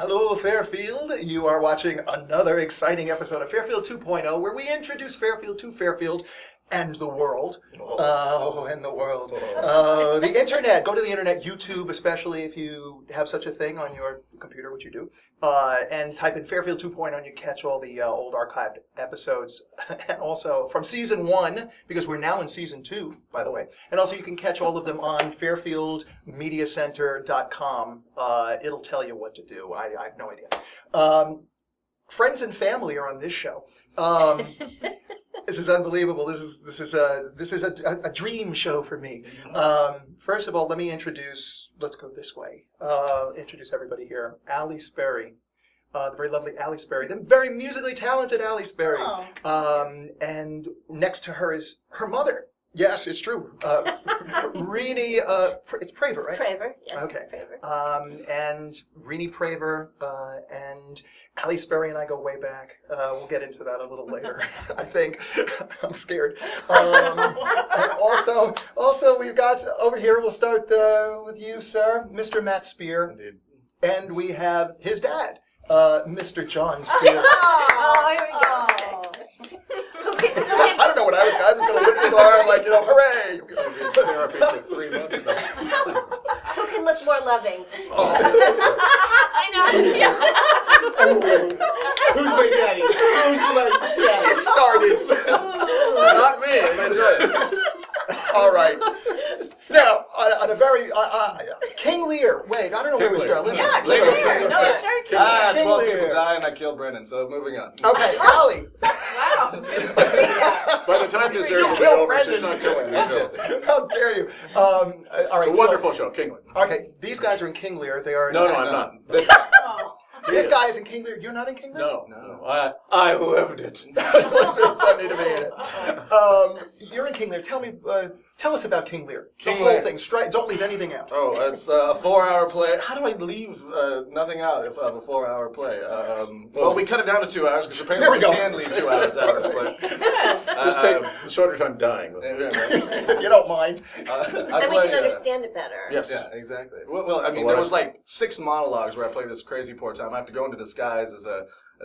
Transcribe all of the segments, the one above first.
Hello, Fairfield. You are watching another exciting episode of Fairfield 2.0, where we introduce Fairfield to Fairfield and the world. And the world. The internet. Go to the internet, YouTube, especially if you have such a thing on your computer, which you do, and type in Fairfield 2.0 and you catch all the old archived episodes. And also from Season 1, because we're now in Season 2, by the way. And also you can catch all of them on fairfieldmediacenter.com. It'll tell you what to do. I have no idea. Friends and family are on this show. This is unbelievable. This is a dream show for me. First of all, let me introduce. Let's go this way. Introduce everybody here. Allie Sperry, the very lovely Allie Sperry, the very musically talented Allie Sperry. And next to her is her mother. Yes, it's true. Rini, it's Praver, right? It's Praver, yes. Okay. It's Praver. And Rini Praver and Allie Sperry and I go way back. We'll get into that a little later, I think. I'm scared. And also we've got over here, we'll start with you, sir, Mr. Matt Spear. Indeed. And we have his dad, Mr. John Spear. Oh, here we go. I don't know what I was going to lift his arm like, hooray! I've been in therapy for 3 months now. Who can look more loving? I know. Who's my daddy? It started. Not me. That's right. All right. Now, on a very King Lear. Wait, I don't know where we start. Yeah, King Lear. No, let's start King Lear. 12 people die and I killed Brennan, so moving on. Okay, Allie. Wow. By the time this airs, You will be killed over. Brendan. She's not killing me. How dare you? All right. It's a wonderful show, Kingland. Okay, these guys are in King Lear. They are. No, I'm not. This guy is in King Lear. You're not in King Lear? No. I lived it. I need to be in it. You're in King Lear. Tell us about King Lear. The whole thing. Don't leave anything out. Oh, it's a 4-hour play. How do I leave nothing out of a 4-hour play? Well, we cut it down to 2 hours because apparently we can leave 2 hours out of this play. Just take a shorter time dying. If you don't mind. And we can understand it better. Yes. Yeah, exactly. Well, I mean, there was like 6 monologues where I played this crazy poor time. I have to go into disguise as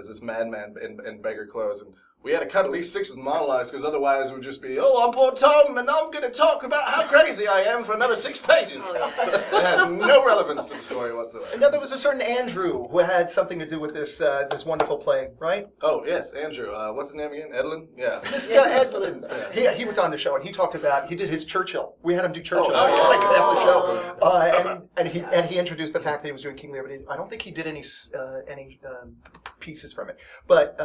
this madman in beggar clothes, and we had to cut at least 6 of the monologues because otherwise it would just be, oh, I'm poor Tom, and I'm going to talk about how crazy I am for another 6 pages. Oh, yeah. It has no relevance to the story whatsoever. Now, there was a certain Andrew who had something to do with this this wonderful play, right? Oh, yes, Andrew. What's his name again? Edlin? Yeah. Mr. Edlin. He was on the show, and he talked about, he did his Churchill. We had him do Churchill. Oh, yeah. Like half the show. And he introduced the fact that he was doing King Lear, but I don't think he did any pieces from it. But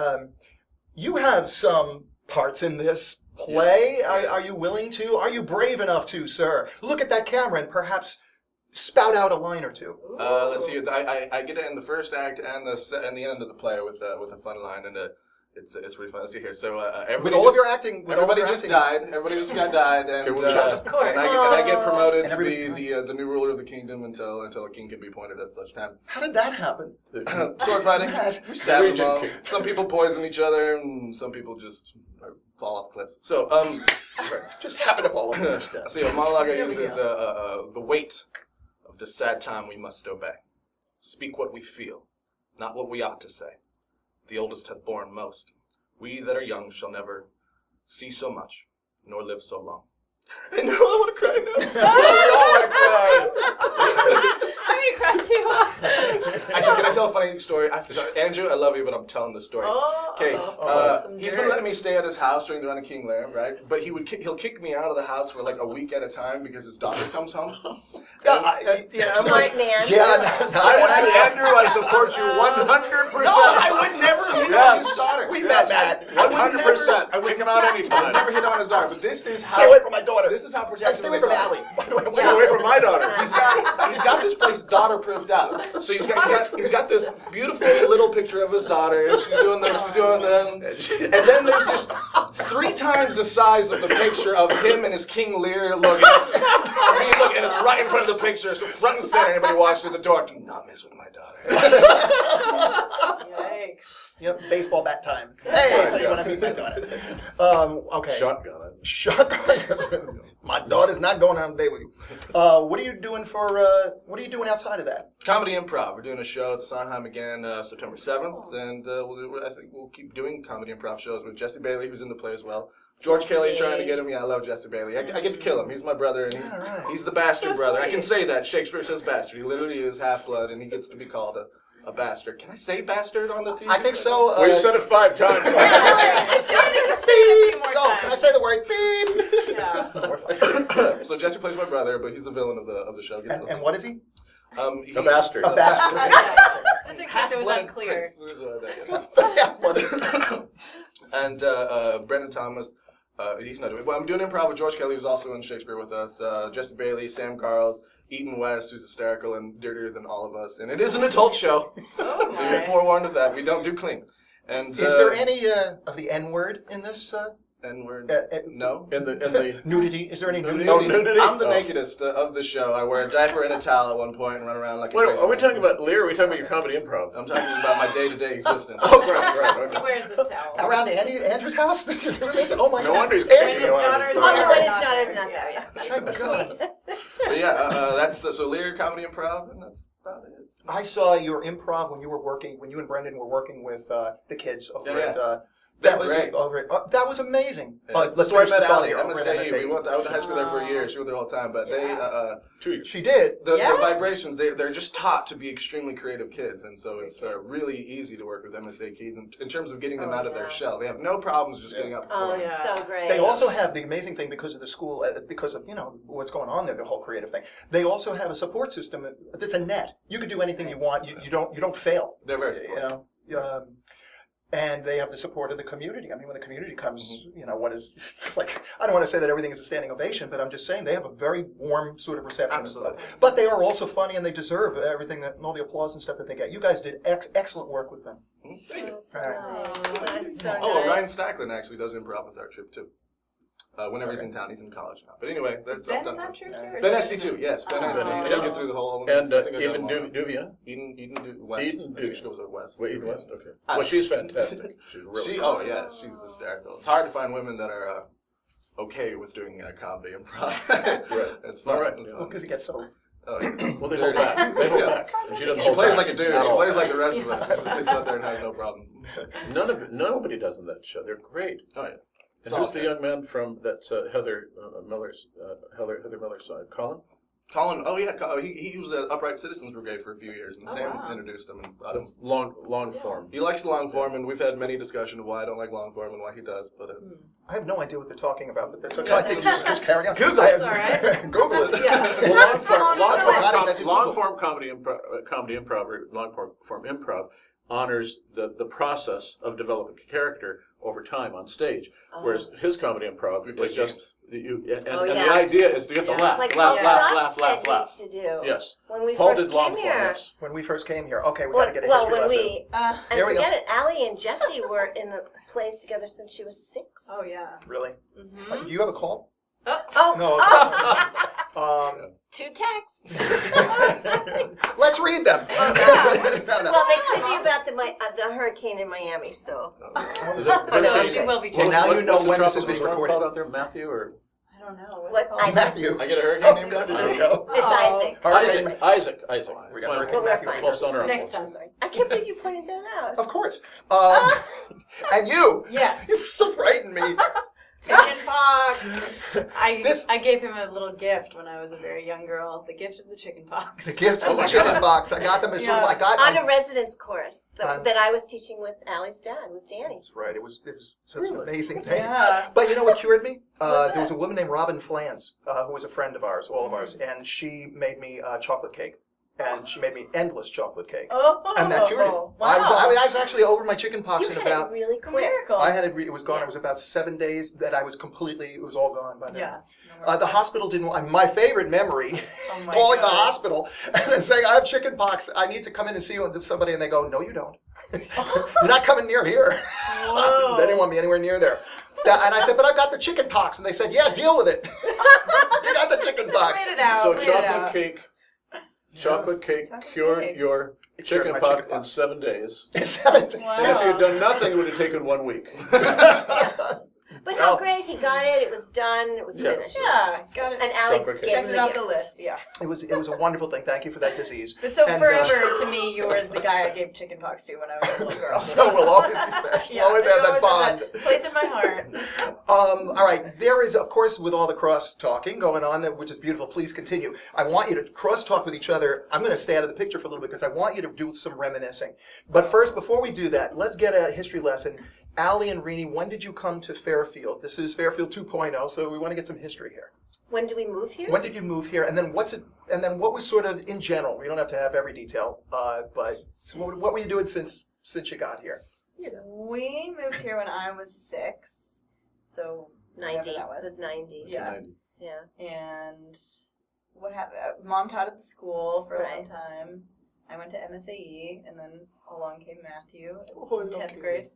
you have some parts in this play. Yes. Are you willing to? Are you brave enough to, sir? Look at that camera and perhaps spout out a line or two. Let's see. I get it in the first act and the end of the play with a fun line, and it's really fun. Let's see here. So everybody just died. Everybody just got died, and Of course. and I get promoted to be the new ruler of the kingdom until a king can be appointed at such time. How did that happen? Sword fighting. We stab them all. Some people poison each other, and some people just fall off cliffs. So Just happened to fall over. see, a monologue I use is the weight of this sad time we must obey. Speak what we feel, not what we ought to say. The oldest hath borne most. We that are young shall never see so much, nor live so long. I know, I want to cry now. We all want to cry. I'm going to cry too. Actually, can I tell a funny story? Andrew, I love you, but I'm telling this story. Okay, he's been letting me stay at his house during the run of King Lear, right? But he'll kick me out of the house for like a week at a time because his daughter comes home. Smart man. Yeah, I went to Andrew. I support you 100%. No, I would never hit on his daughter. We met Matt. 100%. I kick him out I would anytime. never hit on his daughter, but this is how... Stay away from my daughter. This is how And protective stay away from Allie. Stay away from my daughter. He's got this place daughter-proofed out. So he's got this beautiful little picture of his daughter, and she's doing this, she's doing that, and then there's just 3 times the size of the picture of him and his King Lear looking. And it's right in front of the picture, so front and center. Anybody walks through the door, do not mess with my daughter. Yikes. Yep, baseball bat time. Hey, so you want to meet by doing it. Okay. Shotgun. Shotgun. My daughter's not going on a date with you. What are you doing what are you doing outside of that? Comedy improv. We're doing a show at the Sondheim again September 7th, and I think we'll keep doing comedy improv shows with Jesse Bailey, who's in the play as well. George Kelly trying to get him. Yeah, I love Jesse Bailey. I get to kill him. He's my brother, and he's the bastard brother. I can say that. Shakespeare says bastard. He literally is half-blood, and he gets to be called a bastard. Can I say bastard on the TV? I think so. Well, you said it 5 times. So, can I say the word beep? Yeah. So Jesse plays my brother, but he's the villain of the show. And what is he? A bastard. A bastard. Just in case it was unclear. And Brendan Thomas, he's not doing it. Well, I'm doing improv with George Kelly, who's also in Shakespeare with us. Jesse Bailey, Sam Carls, Eaton West, who's hysterical and dirtier than all of us. And it is an adult show. Oh my. You're forewarned of that. We don't do clean. And Is there any of the N-word in this? N-word? No. In the Nudity? Is there any nudity? Oh, nudity? I'm the nakedest of the show. I wear a diaper and a towel at one point and run around like a Wait, crazy are we man. talking about Lear or are we talking about your comedy improv? I'm talking about my day-to-day existence. Oh, right. He Okay. wears the towel. Around Andrew's house? Oh my No God. wonder he's When kicking his you out. daughter's Oh, there, no, when his not daughter's there. not there, yeah. Thank God. But yeah, that's so Lear comedy improv, and that's about it. I saw your improv when you and Brendan were working with the kids over at They're great. That was amazing. Yeah. Let's That's where I finish met the thought Allie. here. Over at MSAU. I went to high school there for a year. She was there all the time, but they 2 years. She did. the Yeah. vibrations they're just taught to be extremely creative kids, and so it's really easy to work with MSA kids in terms of getting them out of their shell. They have no problems just getting up. Oh, performing. it's so great. They also have the amazing thing because of the school, because of what's going on there, the whole creative thing. They also have a support system. It's a net. You can do anything you want. You don't fail. They're very supportive. And they have the support of the community. I mean, when the community comes, what is it's like? I don't want to say that everything is a standing ovation, but I'm just saying they have a very warm sort of reception. Absolutely. But they are also funny, and they deserve everything all the applause and stuff that they get. You guys did excellent work with them. Thank you. That's so nice. That's so Oh, nice. Ryan Stacklin actually does improv with our trip too. Whenever he's in town, he's in college now. But anyway, that's Ben done. that true too? Ben SD2, yes. Ben Oh. SD2. I didn't get through the whole. And I think I got even them all. Duvia? Eden West. Eden I think she goes with West. Wait, Eden West? Okay. I- Well, she's fantastic. She's really good. She's hysterical. It's hard to find women that are okay with doing comedy improv. Right. It's fun. All right. It's Well, fun. because he gets so. Oh, yeah. Well, they hold back. They hold back. And she doesn't She hold plays back like a dude. at She all. plays like the rest of us. She just gets out there and has no problem. Nobody does in that show. They're great. Oh yeah. And who's the young man from that's Heather Miller's side? Colin? Colin, oh yeah, he was at Upright Citizens Brigade for a few years, and Sam introduced him. And That's long form. he likes long form, and we've had many discussions of why I don't like long form and why he does. But I have no idea what they're talking about, but that's okay. I think just carry on. Google it. it. All right. Google it. Yeah. Long form comedy improv, long form improv honors the process of developing a character over time on stage, whereas his comedy improv is just the idea is to get the laugh, Like laugh, Paul laugh, Stockstead laugh. used to do. Yes. When we Paul first did long came form. here. Yes. When we first came here, okay, we got to get a history when lesson. we, and Here we go. forget it, Allie and Jesse were in a place together since she was 6. Oh yeah. Really? Mm-hmm. Do you have a call? Oh, No. 2 texts. Let's read them. Oh, No. Well, they could be about the hurricane in Miami, so. Is that So she will be Well, changing. now you know what's the when this is tropical being storm recorded. called out there, Matthew or I don't know. What, What's it called? Matthew. I get a hurricane named after There you you. go. It's Isaac. Hurricane. Isaac. We It's got fine. Hurricane Well, we're Matthew. fine. Well, son or Next uncle. time, sorry. I can't believe you pointed that out. Of course. And you. Yes. You still frighten me. Chicken pox. I gave him a little gift when I was a very young girl. The gift of the chicken pox. The gift of the chicken box. I got them as sort of, I got On a residence course that I was teaching with Allie's dad, with Danny. That's right. It was such an amazing thing. Yeah. But you know what cured me? There was a woman named Robin Flans, who was a friend of ours, all of ours, and she made me chocolate cake. And she made me endless chocolate cake. Oh, And that cured it. wow. I was actually over my chicken pox You in had about... it really A quick. miracle. I had it, it was gone. It was about 7 days that I was completely, it was all gone by then. Yeah. The hospital didn't want, my favorite memory, Oh my calling the God. hospital and saying, I have chicken pox, I need to come in and see somebody, and they go, no you don't. You're not coming near here. Whoa. They didn't want me anywhere near there. And I said, but I've got the chicken pox. And they said, yeah, deal with it. You got the chicken pox. Wait it out. So wait it chocolate out. cake. chocolate cake Chocolate cured cake. your It cured chicken my pox chicken in pox. 7 days. 17. Wow. And if you'd done nothing, it would have taken 1 week. But how Well, great, he got it, it was done, it was Yes. finished. Yeah, got it. And Allie Chocolate cake. gave him Checked it the off the gift. list, yeah. It was a wonderful thing. Thank you for that disease. But so And, forever, to me, you were the guy I gave chickenpox to when I was a little girl. So we'll always be special. Yeah, Always have that have bond. that place in my heart. All right. There is, of course, with all the cross talking going on, which is beautiful. Please continue. I want you to cross talk with each other. I'm going to stay out of the picture for a little bit because I want you to do some reminiscing. But first, before we do that, let's get a history lesson. Allie and Rini, when did you come to Fairfield? This is Fairfield 2.0, so we want to get some history here. When did we move here? When did you move here? And then what's it? And then what was sort of in general? We don't have to have every detail, but so what were you doing since you got here? We moved here when I was 6, so 90. whatever that It was 90. Yeah. Yeah. And what happened? Mom taught at the school for a long Right. time. I went to MSAE, and then along came Matthew Oh, in 10th okay. grade.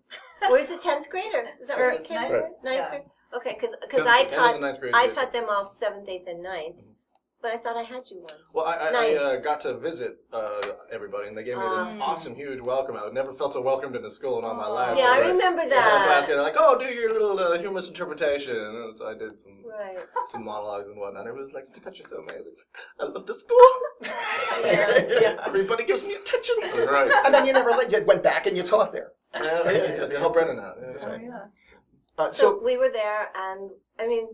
Where's the 10th grader? Is that Or where you came ninth from? grade? Ninth Yeah. grade? Okay, because Tenth- I end of taught the ninth grade I year. taught them all 7th, 8th, and 9th. But I thought I had you once. Well, I Ninth. got to visit everybody, and they gave me this awesome, huge welcome. I never felt so welcomed in a school in all my life. Yeah, I Right. remember The whole class, that. they're like, "Oh, do your little humorous interpretation." And so I did Right. some monologues and whatnot. Everybody's like, "You you're so amazing. I love the school. Yeah. Everybody gives me attention." That's right. And then you never you went back and you taught there. To help Brendan out. Yeah, that's Oh, right. yeah. So we were there, and I mean,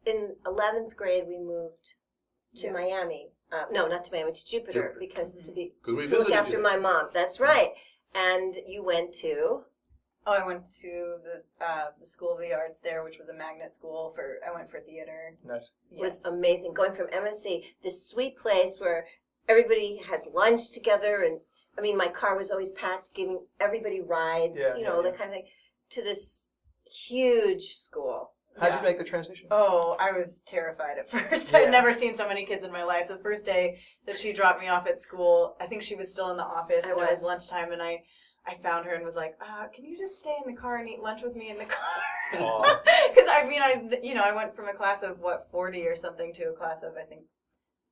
in 11th grade we moved to Yeah. Miami. No, not to Miami, to Jupiter, Jupiter. because Because we to look visited after you. my mom. That's right. And you went to. Oh, I went to the School of the Arts there, which was a magnet school for. I went for theater. Nice. Was amazing. Going from MSC, this sweet place where everybody has lunch together, and I mean, my car was always packed, giving everybody rides, Yeah, you know, that kind of thing, to this huge school. How'd Yeah. you make the transition? Oh, I was terrified at first. Yeah. I'd never seen so many kids in my life. The first day that she dropped me off at school, I think she was still in the office, and it was lunchtime, and I found her and was like, can you just stay in the car and eat lunch with me in the car? Aw. Because I mean, I went from a class of 40 or something to a class of, I think,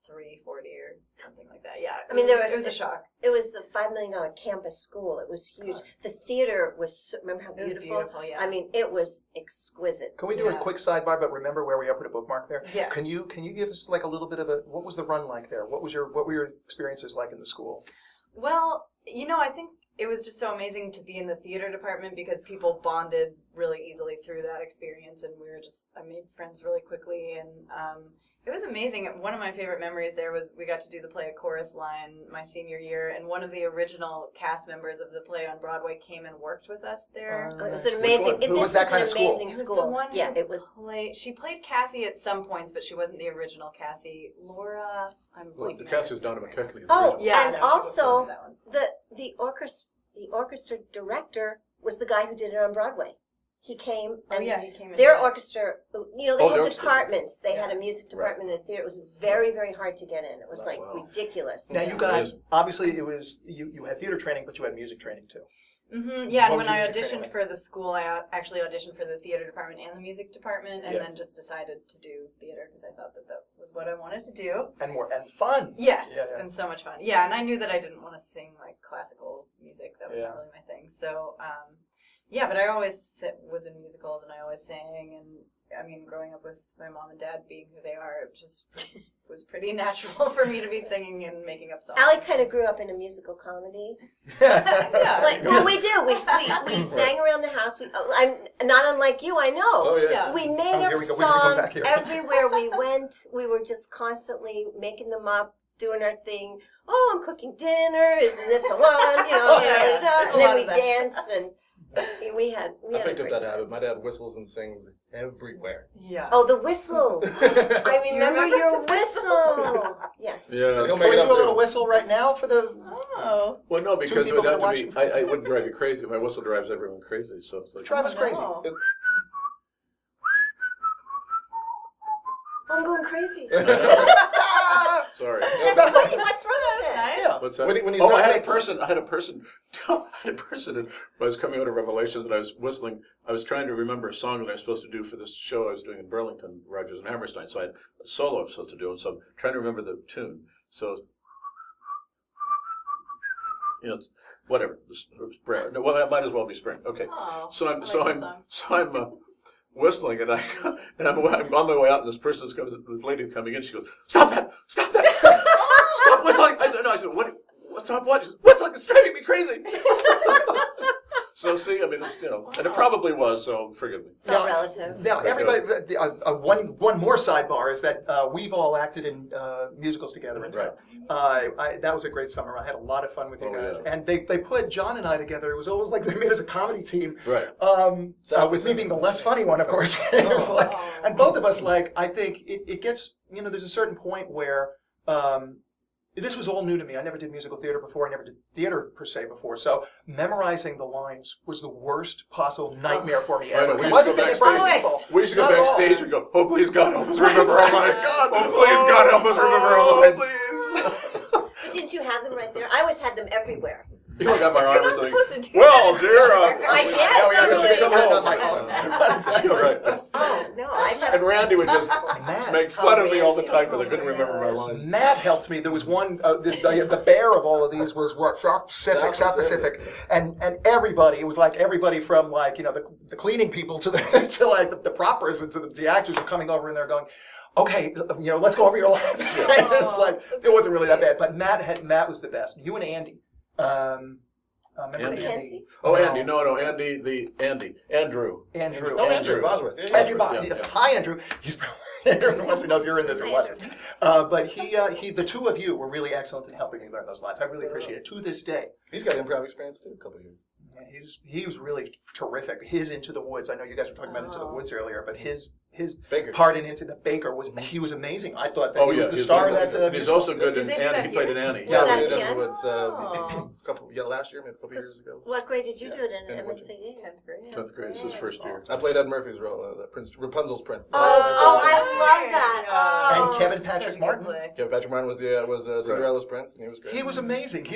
340 or something like that. Yeah. I mean, it was a shock. It was a $5 million campus school. It was huge. The theater was, remember how It was beautiful? beautiful, yeah. I mean, it was exquisite. Can we do a Yeah. quick sidebar? But remember where we are. Put a bookmark there. Yeah. Can you give us like a little bit of what was the run like there? What were your experiences like in the school? Well, I think it was just so amazing to be in the theater department because people bonded really easily through that experience, and I made friends really quickly, and it was amazing. One of my favorite memories there was we got to do the play A Chorus Line my senior year, and one of the original cast members of the play on Broadway came and worked with us there. It was an amazing. Who was that kind of school? Amazing It was school. the one Yeah, who it was. she played Cassie at some points, but she wasn't the original Cassie. Laura, I'm Well, blanking. the cast was Donna McKechnie. Oh, Yeah, and no, she wasn't also that one. the orchestra director was the guy who did it on Broadway. He came, Oh and yeah, he came in. their there. orchestra, they Oh, had their departments. They had Yeah. a music department and a theater. It was very, very hard to get in. It was That's like wow. ridiculous. Now you Yeah. got Amazing. obviously it was you had theater training, but you had music training too. Mm-hmm. Yeah, What and was when your I music training auditioned for the school, I actually auditioned for the theater department and the music department, and Yeah. then just decided to do theater because I thought that was what I wanted to do. And fun. Yes, Yeah. and so much fun. Yeah, and I knew that I didn't want to sing like classical music. That was Yeah. not really my thing. So, yeah, but I always was in musicals, and I always sang, and I mean, growing up with my mom and dad being who they are, it just was pretty natural for me to be singing and making up songs. Allie kind of grew up in a musical comedy. Yeah. Like, well, we do. We sang around the house. I'm not unlike you. I know. Oh, yes. Yeah. We made Oh, up here we go. We're gonna go back songs here. everywhere we went. We were just constantly making them up, doing our thing. Oh, I'm cooking dinner. Isn't this the one? You know, Yeah, there's a and then lot we of that. dance, and we had. I a picked up great that time. habit. My dad whistles and sings everywhere. Yeah. Oh, the whistle! I remember remember your the whistle. Yes. Yeah. You'll Can we make it do a up little too. whistle right now for the? Oh. Well, no, because it people would have that are to be. I wouldn't drive you crazy. My whistle drives everyone crazy. So it's like. Drive us crazy. No. I'm going crazy. Sorry. That's funny. What's wrong with that? Nice. Yeah. What's that? When he's Oh, not I had a making- person. I had a person. And I was coming out of Revelations, and I was whistling. I was trying to remember a song that I was supposed to do for this show I was doing in Burlington, Rogers and Hammerstein. So I had a solo I was supposed to do, and so I'm trying to remember the tune. So whatever. Spring. No, well, it might as well be spring. Okay. Oh, So I I'm like so that I'm song. so I'm whistling, and I'm on my way out, and this lady's coming in. She goes, "Stop that! Stop that! Stop whistling!" I said, "What's up? What? Whistling is driving me crazy." So see, I mean, it's and it probably was. So forgive me. It's all relative. Now, everybody, one more sidebar is that we've all acted in musicals together in town. That was a great summer. I had a lot of fun with you guys. Yeah. And they put John and I together. It was almost like they made us a comedy team. Right. With me being the less funny one, of course. It was like, and both of us, like, I think it gets, there's a certain point where this was all new to me. I never did musical theater before. I never did theater per se before. So memorizing the lines was the worst possible nightmare for me ever. We It used wasn't to go making fun of backstage. people. We used to go Not at all. backstage and go, "Oh, please God, help us remember our lines. Oh, please God, help us remember our lines." But didn't you have them right there? I always had them everywhere. You look at my arm You're and not think, supposed to do "Well, that. dear." I did. Yeah, we That's should the come way- in on my You're right. Oh, no, I've had And Randy would just Matt. make fun of me all the Randy. time because I couldn't remember my lines. Matt helped me. There was one, the bear of all of these was what? South Pacific. And everybody, it was like everybody from like, the cleaning people to to like the proppers and to the actors are coming over and they're going, "Okay, let's go over your lines." It's like, it wasn't really that bad. But Matt was the best. You and Andy. Remember Andy? Mackenzie? Oh, Andy. No, Andy. Andrew. Andrew. Oh, Andrew Bosworth. Yeah, Andrew Bosworth. Yeah. Hi, Andrew. He's Andrew, once he knows you're in this, he watches. But the two of you were really excellent in helping me learn those lines. I really appreciate it. To this day, He's got improv experience too, a couple of years. he was really terrific. His Into the Woods. I know you guys were talking about Into the Woods earlier, but his Baker. part in Into the Baker he was amazing. I thought that Oh, he was yeah, the star of that. He's also good Did in they do Annie. that He played here? in Annie. Was that we did again? Woods, Oh. last year, maybe a couple years ago. What grade did you do it in In MSCD? 10th grade. 10th grade. It's his first year. I played Ed Murphy's role, Rapunzel's prince. Oh, I love that. Oh. And Kevin Such Patrick a good Martin. play. Yeah, Patrick Martin was Cinderella's prince, and he was great. He was amazing.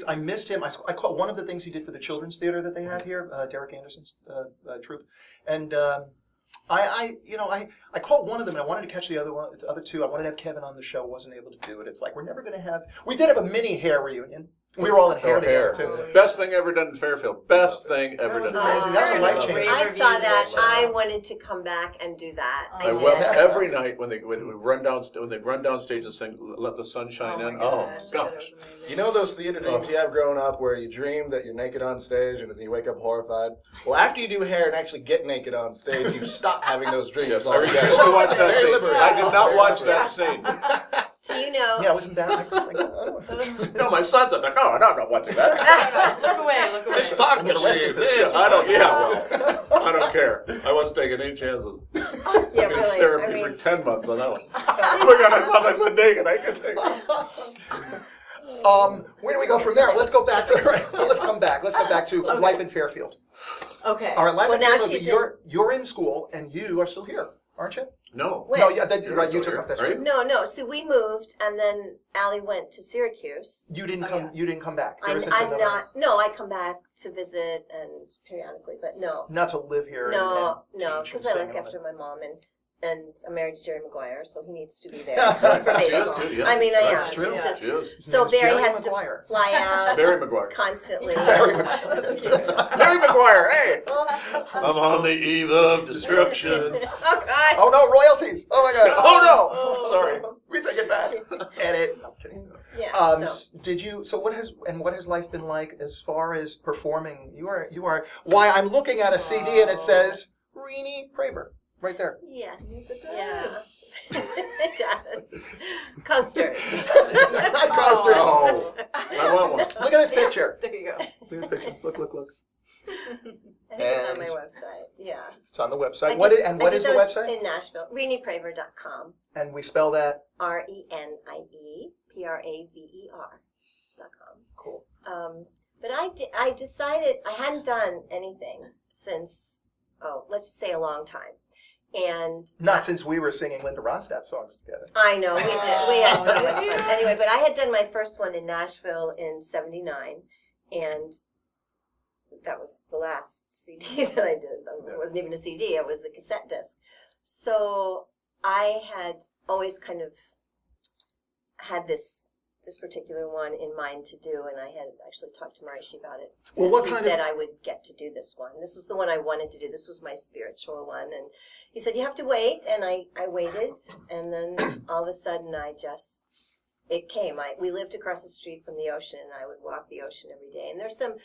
I missed him. I caught one of the things he did for the children's theater that they have here, Derek Anderson's troupe, and I caught one of them, and I wanted to catch the other two. I wanted to have Kevin on the show. Wasn't able to do it. It's like we're never going to have. We did have a mini hair reunion. We were all in hair together too. Best thing ever done in Fairfield. Best thing ever That was done. amazing. That was a life changer. I saw that. I wanted to come back and do that. I I did. wept every night when they run down stage and sing "Let the Sun Shine Oh In." my Oh gosh. gosh. That was amazing. You know those theater dreams you have growing up where you dream that you're naked on stage and then you wake up horrified? Well, after you do hair and actually get naked on stage, you stop having those dreams. Yes, I refuse to watch that Very scene. liberating. I did not Very watch liberating. that scene. Do you know? Yeah, it wasn't bad. I was like, oh. No, my son's up there. No, I'm not watching that. Look away, look away. It's fog I'm gonna arrest you machine. for this. It's I don't. fog. Yeah, well, I don't care. I wasn't taking any chances. Yeah, I've been in really. therapy I for mean, 10 months on that one. Oh my God, I saw my son naked. I couldn't take it. Where do we go from there? Let's go back to. Let's come back. Let's go back to life in Fairfield. Okay. All right, life Well, in now Fairfield. she's You're in school and you are still here, aren't you? No. Wait. No, yeah, You're right. You still took here, up that right? right? No. So we moved, and then Allie went to Syracuse. You didn't Oh, come. yeah. You didn't come back. There I'm isn't another- not. No, I come back to visit and periodically, but no, Not to live here. no, and no, teach because and I sing look and all after my mom and I'm married to Jerry Maguire, so he needs to be there that. for She is, baseball. too, yeah. I mean, I am. That's true. It's just- She is. His So name's Barry Jerry has Maguire. to fly out Barry Maguire. constantly. Barry That's Maguire. cute. Barry Maguire, hey! I'm on the eve of destruction. Oh God. Oh no, royalties! Oh my God! Oh no! Sorry. We take it back. Edit. No, I'm kidding. Yeah. So. Did you? So what has life been like as far as performing? You are. Why I'm looking at a CD and it says Rini Praver right there. Yes. It does. Yeah. It does. Coasters. Not coasters. Oh, I want one. Look at this picture. There you go. Look at this picture. Look. I think it's on my website. Yeah. It's on the I website. did- What is I did the those website? In Nashville. RiniPraver.com. And we spell that. RENIEPRAVER.com. Cool. But I decided I hadn't done anything since, let's just say a long time. And Not since we were singing Linda Ronstadt songs together. I know, we did. We had so much fun. Anyway, but I had done my first one in Nashville in '79, and that was the last CD that I did. It wasn't even a CD, it was a cassette disc. So I had always kind of had this this particular one in mind to do, and I had actually talked to Marishi about it. Well, what he kind said of... I would get to do this one. This was the one I wanted to do. This was my spiritual one, and he said you have to wait, and I waited, and then all of a sudden it came. We lived across the street from the ocean, and I would walk the ocean every day. And there's some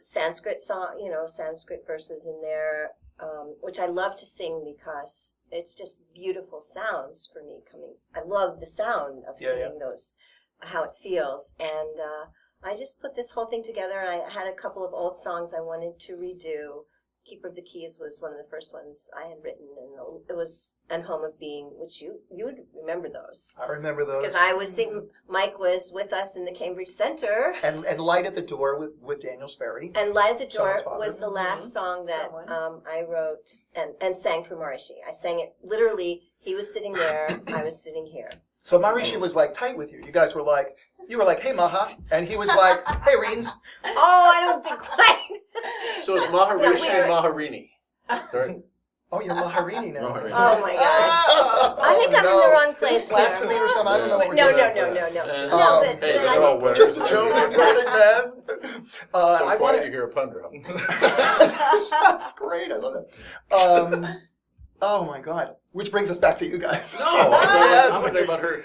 Sanskrit Sanskrit verses in there, which I love to sing because it's just beautiful sounds for me coming. I love the sound of singing those, how it feels. And I just put this whole thing together. I had a couple of old songs I wanted to redo. Keeper of the Keys was one of the first ones I had written, and it was and Home of Being, which you would remember those. I remember those. Because I was singing, Mike was with us in the Cambridge Center. And Light at the Door with Daniel Sperry. And Light at the Door Someone's father. was the last song that I wrote and sang for Marishi. I sang it literally, he was sitting there, I was sitting here. So Marishi was like tight with you. You guys were like, hey Maha, and he was like, hey Reens. Oh, I don't think quite. So it's Maharishi and Maharini. Sorry? Oh, you're Maharini now. Maharini. Oh my God. I think I'm in the wrong place. Is this blasphemy or something? I don't know what we're No, doing. no, but Hey, but they're all I, winners. Just a joke. It's kidding, man. So I quiet wanted... you hear a pun drop. That's great. I love it. Oh my God. Which brings us back to you guys. No, I'm wondering about her.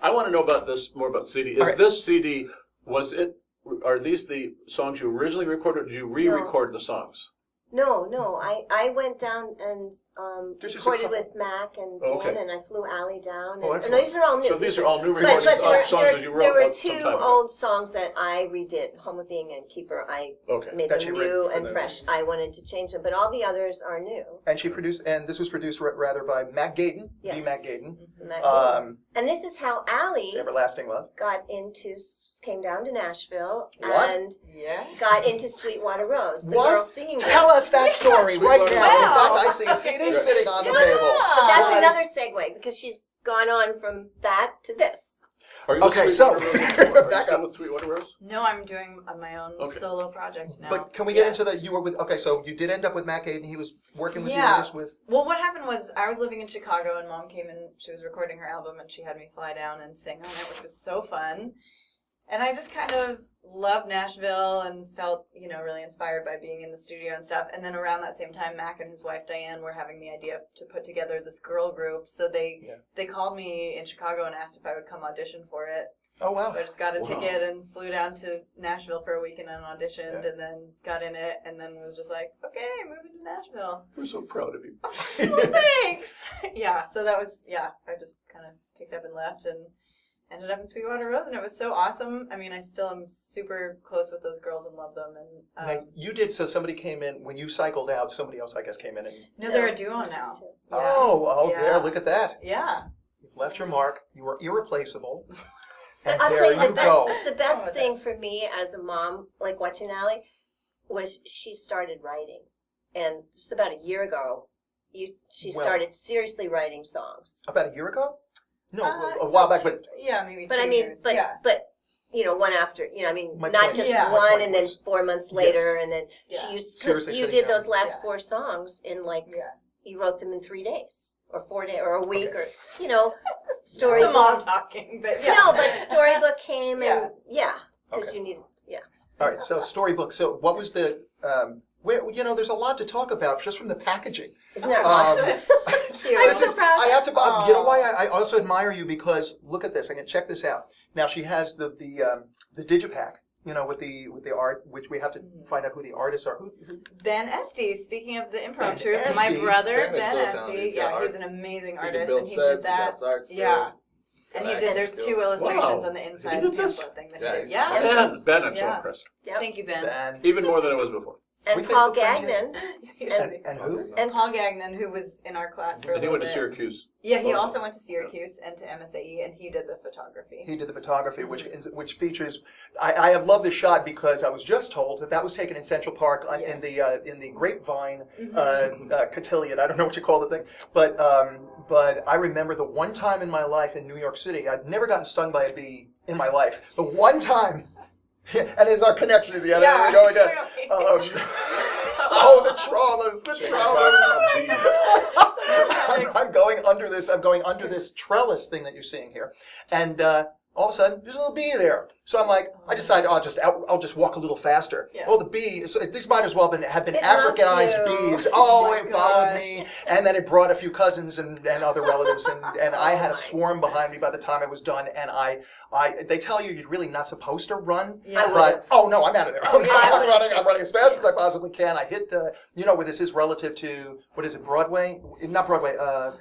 I want to know about this more about CD. Is this CD? Are these the songs you originally recorded? Or did you re-record the songs? No. I went down and recorded with Mac and Dan, Okay. and I flew Allie down. Oh, And these are all new. So these are all new recordings But of songs that you wrote. there were some two time ago. old songs that I redid, Home of Being and Keeper. I made That them you wrote new for and them. fresh. I wanted to change them, but all the others are new. And she produced, and this was produced rather by Mac Gaydon, Yes. the Mac Gaydon. Mac Gaydon. And this is how Allie Everlasting Love. came down to Nashville What? and Yes. got into Sweetwater Rose, the What? girl singing there. Tell us that story right now. Sweetwater In Rose. fact, I see a CD sitting on the table. But that's Why? another segue because she's gone on from that to this. Are you Okay, with so- Sweetwater Rose? Are you Back still up. with Sweetwater Rose? No, I'm doing my own Okay. solo project now. But can we get Yes. into that? You were with, okay, so you did end up with Mac Gaydon. He was working with you Yeah. on this with... Well, what happened was I was living in Chicago and Mom came in, she was recording her album and she had me fly down and sing on it, which was so fun. And I just kind of loved Nashville and felt, really inspired by being in the studio and stuff. And then around that same time, Mac and his wife Diane were having the idea to put together this girl group. So they called me in Chicago and asked if I would come audition for it. Oh, wow. So I just got a ticket and flew down to Nashville for a weekend and auditioned and then got in it and then was just like, okay, moving to Nashville. We're so proud of you. Well, thanks. Yeah, so that was, I just kind of picked up and left and ended up in Sweetwater Rose and it was so awesome. I mean, I still am super close with those girls and love them. And Now, you did, so somebody came in, when you cycled out, somebody else, I guess, came in and... no, they're a duo It's now. just two. Oh, there, look at that. Yeah. You've left your mark. You were irreplaceable. And I'll there tell you, go. the best thing for me as a mom, like watching Allie, was she started writing. And just about a year ago, she started seriously writing songs. About a year ago? No, a while back, but... Yeah, maybe But 2 I mean, years. but one after, My not point- just Yeah. my one point and then was- 4 months later, and then Seriously you sitting did down. those last Yeah. 4 songs in Yeah. you wrote them in 3 days or 4 days or a week Okay. or The mom storybook. talking, but yeah. No, but storybook came and because Okay. you needed All right, so storybook. So what was the... there's a lot to talk about just from the packaging. Isn't that Um, awesome? Cute. I'm so proud. I have to... you know why I also admire you? Because look at this. I can check this out. Now, she has the digipack, with the art, which we have to find out who the artists are. Who Ben Esty, speaking of the improv Ben troupe, my Esty. brother, Ben is Ben so Esty, talented. He's got he's art. an amazing He can artist, build and he sets, did that. He got art skills, Yeah. And he got did, acting there's skills. 2 illustrations Wow. on the inside He of the did this? pamphlet thing that Yeah, he did. he's- Yeah. Ben, I'm so Yeah. impressed. Yep. Thank you, Ben. Ben. Even more than it was before. And We Paul Facebook friends yet? Gagnon. And who? And Paul Gagnon, who was in our class for a And he little went to bit. Syracuse. Yeah, he Also. also went to Syracuse and to MSAE, and he did the photography. He did the photography, which features. I have loved this shot because I was just told that was taken in Central Park in the Grapevine cotillion. I don't know what you call the thing, but I remember the one time in my life in New York City, I'd never gotten stung by a bee in my life. The one time, and there's our connection again. There we go again. The traumas, I'm going under this trellis thing that you're seeing here, and all of a sudden, there's a little bee there. So I'm like, I decided, I'll just walk a little faster. Yeah. Oh, the bee, so these might as well have been It loved Africanized you. bees. Oh, Oh it my followed gosh. me. And then it brought a few cousins and other relatives, and I had a swarm behind me by the time I was done. And they tell you you're really not supposed to run, Yeah. but no, I'm out of there. Oh, yeah, I I'm would've running as fast as I possibly can. I hit, where this is relative to, what is it, Broadway? Not Broadway,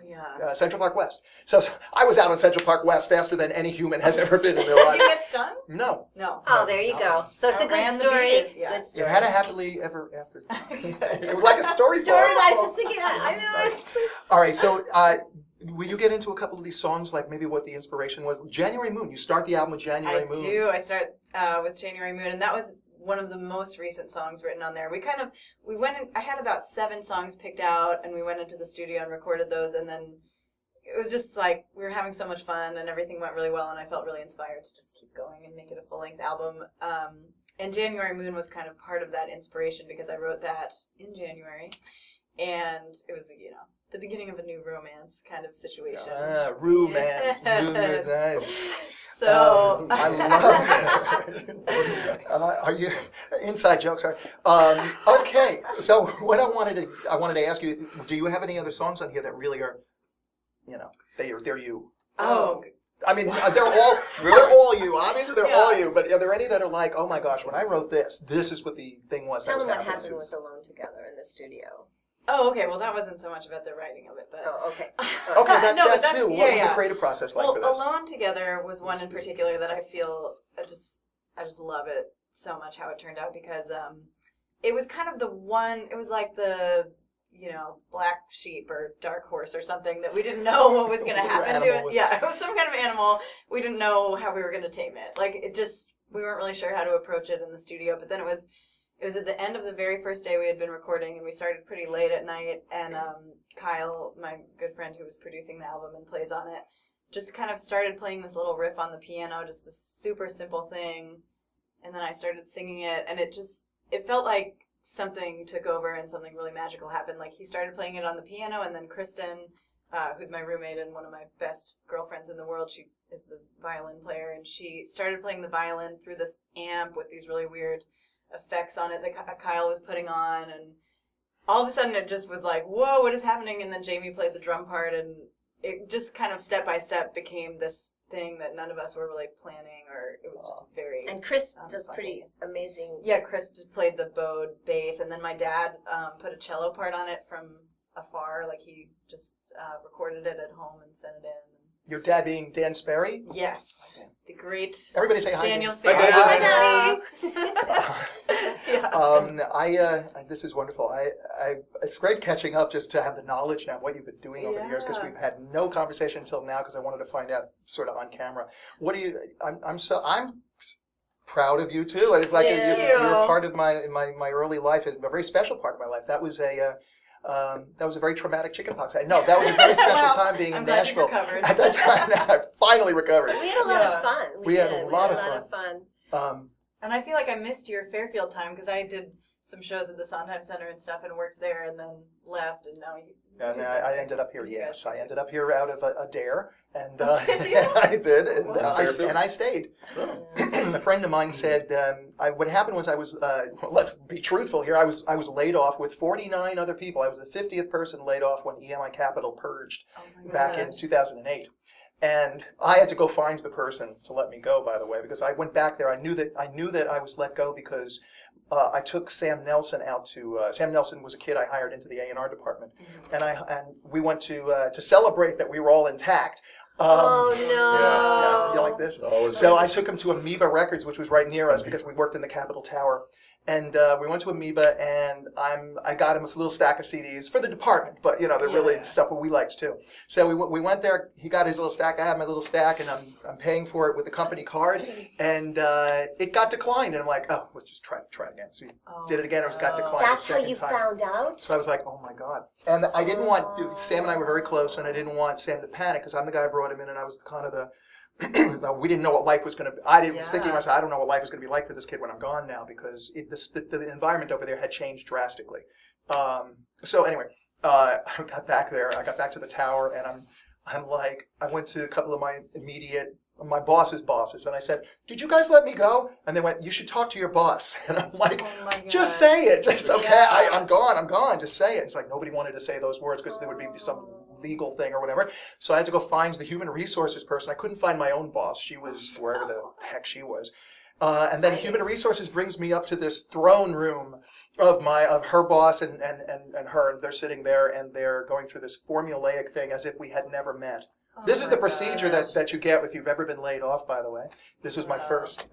Yeah. Central Park West. So I was out on Central Park West faster than any human has ever been in their Did life. you get stung? No. No. Oh, there you go. So it's a good Outran the story. bees, yeah. Good You story. had a happily ever after. It was like a story. I was just thinking, I know. All right, so will you get into a couple of these songs, like maybe what the inspiration was? January Moon. You start the album with January Moon. I do. I start with January Moon, and that was one of the most recent songs written on there. We went in, I had about 7 songs picked out, and we went into the studio and recorded those, and then it was just like we were having so much fun and everything went really well, and I felt really inspired to just keep going and make it a full-length album. And January Moon was kind of part of that inspiration because I wrote that in January, and it was, the beginning of a new romance kind of situation. Romance. Yes. Moon, nice. So I love this. Are you inside jokes? Okay, so what I wanted to ask you, do you have any other songs on here that really are, they're you? Oh. I mean, they're all you. Obviously, they're all you. But are there any that are like, oh my gosh, when I wrote this is what the thing was. Tell that was them what happening. happened with Alone Together in the studio. Oh, okay. Well, that wasn't so much about the writing of it, but Oh, okay. Okay, No, but that too. that's- What was yeah. the creative process like well, for this? Alone Together was one in particular that I feel I just love it so much how it turned out because it was kind of the one. It was like the black sheep or dark horse or something that we didn't know what was going to happen to it. Yeah, it was some kind of animal. We didn't know how we were going to tame it. Like we weren't really sure how to approach it in the studio. But then it was at the end of the very first day we had been recording, and we started pretty late at night. And Kyle, my good friend who was producing the album and plays on it, just kind of started playing this little riff on the piano, just this super simple thing. And then I started singing it, and it felt like something took over and something really magical happened. Like he started playing it on the piano, and then Kristen, who's my roommate and one of my best girlfriends in the world, she is the violin player, and she started playing the violin through this amp with these really weird effects on it that Kyle was putting on, and all of a sudden it just was like, whoa, what is happening? And then Jamie played the drum part, and it just kind of step by step became this thing that none of us were really planning, or it was just very. And Chris does pretty amazing. Yeah, Chris played the bowed bass, and then my dad put a cello part on it from afar, like he just recorded it at home and sent it in. Your dad being Dan Sperry? Yes, the great Everybody say hi. Daniel Dan. Sperry. Hi, Yeah. This is wonderful. It's great catching up just to have the knowledge now of what you've been doing over the years, because we've had no conversation until now because I wanted to find out sort of on camera. What do you? I'm proud of you too. It's like you're part of my early life, and a very special part of my life. That was a very traumatic chickenpox. No, that was a very special time being in Nashville. At that time, I finally recovered. We had a lot of fun. We had a lot of fun. And I feel like I missed your Fairfield time because I did some shows at the Sondheim Center and stuff and worked there and then left, and now you. And I ended up here. Yes, I ended up here out of a dare, and Did you? I did, and Fairfield? I stayed. Oh. A friend of mine said, what happened was I was, let's be truthful here, I was laid off with 49 other people. I was the 50th person laid off when EMI Capital purged back in 2008. And I had to go find the person to let me go, by the way, because I went back there. I knew that I was let go because I took Sam Nelson out to. Sam Nelson was a kid I hired into the A&R department, and we went to celebrate that we were all intact. Oh no! Yeah, you like this? Oh, So I took him to Amoeba Records, which was right near us because we worked in the Capitol Tower. And we went to Amoeba, and I got him a little stack of CDs for the department, but they're really stuff that we liked too. So we went there. He got his little stack. I had my little stack, and I'm paying for it with the company card, and it got declined. And I'm like, oh, let's just try it again. So he did it again. It got declined. That's the how second you time. found out? So I was like, oh my god. And I didn't want Sam and I were very close, and I didn't want Sam to panic because I'm the guy who brought him in, and I was kind of the. We didn't know what life was going to be. Was thinking to myself, I don't know what life is going to be like for this kid when I'm gone now, because the environment over there had changed drastically. So anyway, I got back there. I got back to the tower, and I'm like, I went to a couple of my immediate my boss's bosses, and I said, "Did you guys let me go?" And they went, "You should talk to your boss." And I'm like, Oh my "Just God. say it. Just okay. Yeah. I'm gone. Just say it." It's like nobody wanted to say those words because there would be some legal thing or whatever. So I had to go find the human resources person. I couldn't find my own boss. She was wherever the heck she was. And then human resources brings me up to this throne room of her boss and her. And they're sitting there and they're going through this formulaic thing as if we had never met. This is the procedure that you get if you've ever been laid off, by the way. This was my first.